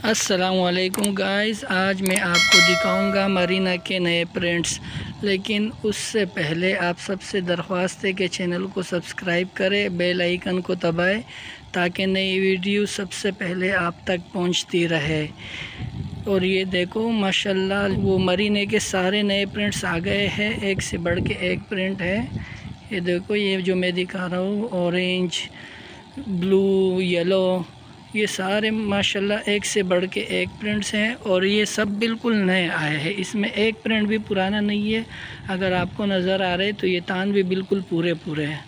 अस्सलामुअलैकुम गाइस, आज मैं आपको दिखाऊंगा मरीना के नए प्रिंट्स। लेकिन उससे पहले आप सबसे दरख्वास्त है कि चैनल को सब्सक्राइब करें, बेल आइकन को दबाएं ताकि नई वीडियो सबसे पहले आप तक पहुंचती रहे। और ये देखो माशाल्लाह, वो मरीने के सारे नए प्रिंट्स आ गए हैं, एक से बढ़ के एक प्रिंट है। ये देखो, ये जो मैं दिखा रहा हूँ ऑरेंज, ब्लू, येलो, ये सारे माशाल्लाह एक से बढ़ के एक प्रिंट्स हैं और ये सब बिल्कुल नए आए हैं। इसमें एक प्रिंट भी पुराना नहीं है। अगर आपको नज़र आ रहे तो ये तान भी बिल्कुल पूरे हैं।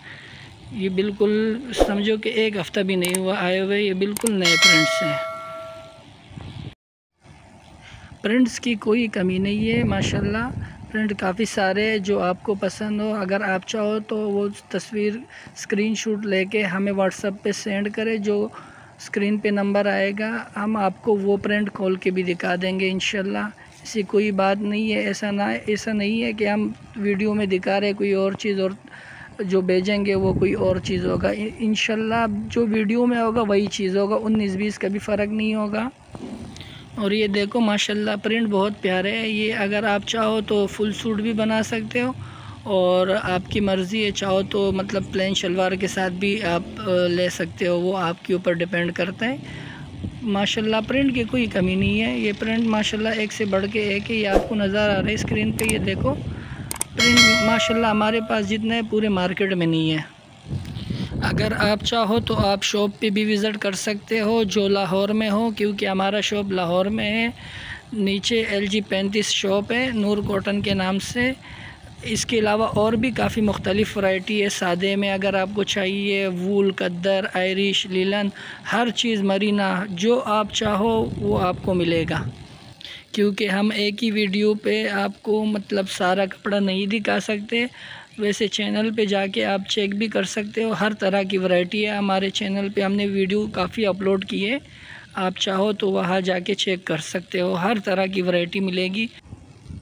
ये बिल्कुल समझो कि एक हफ़्ता भी नहीं हुआ आए हुए, ये बिल्कुल नए प्रिंट्स हैं। प्रिंट्स की कोई कमी नहीं है माशाल्लाह। प्रिंट काफ़ी सारे जो आपको पसंद हो, अगर आप चाहो तो वो तस्वीर स्क्रीनशॉट लेके हमें व्हाट्सएप पे सेंड करें। जो स्क्रीन पे नंबर आएगा हम आपको वो प्रिंट खोल के भी दिखा देंगे इंशाल्लाह। ऐसी कोई बात नहीं है, ऐसा नहीं है कि हम वीडियो में दिखा रहे कोई और चीज़ और जो भेजेंगे वो कोई और चीज़ होगा। इंशाल्लाह जो वीडियो में होगा वही चीज़ होगा, 19-20 का भी फ़र्क नहीं होगा। और ये देखो माशाल्लाह प्रिंट बहुत प्यारे है। ये अगर आप चाहो तो फुल सूट भी बना सकते हो और आपकी मर्ज़ी है, चाहो तो मतलब प्लेन शलवार के साथ भी आप ले सकते हो, वो आपके ऊपर डिपेंड करता है। माशाल्लाह प्रिंट की कोई कमी नहीं है। ये प्रिंट माशाल्लाह एक से बढ़ के एक है। ये आपको नज़र आ रहा है स्क्रीन पे, ये देखो प्रिंट माशाल्लाह हमारे पास जितने हैं पूरे मार्केट में नहीं है। अगर आप चाहो तो आप शॉप पे भी विज़िट कर सकते हो जो लाहौर में हो, क्योंकि हमारा शॉप लाहौर में है। नीचे LG 35 शॉप है नूर कॉटन के नाम से। इसके अलावा और भी काफ़ी मुख्तलिफ़ वैरायटी है। सादे में अगर आपको चाहिए वूल, कद्दर, आयरिश, लीलन, हर चीज़ मरीना जो आप चाहो वो आपको मिलेगा। क्योंकि हम एक ही वीडियो पे आपको मतलब सारा कपड़ा नहीं दिखा सकते, वैसे चैनल पे जाके आप चेक भी कर सकते हो। हर तरह की वैरायटी है हमारे चैनल पे, हमने वीडियो काफ़ी अपलोड की है। आप चाहो तो वहाँ जाके चेक कर सकते हो, हर तरह की वैरायटी मिलेगी।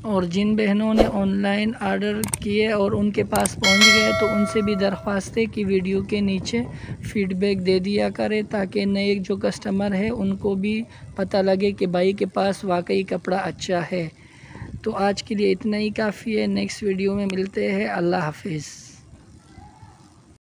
और जिन बहनों ने ऑनलाइन आर्डर किए और उनके पास पहुंच गए तो उनसे भी दरख्वास्त है कि वीडियो के नीचे फ़ीडबैक दे दिया करें, ताकि नए जो कस्टमर है उनको भी पता लगे कि भाई के पास वाकई कपड़ा अच्छा है। तो आज के लिए इतना ही काफ़ी है। नेक्स्ट वीडियो में मिलते हैं। अल्लाह हाफिज़।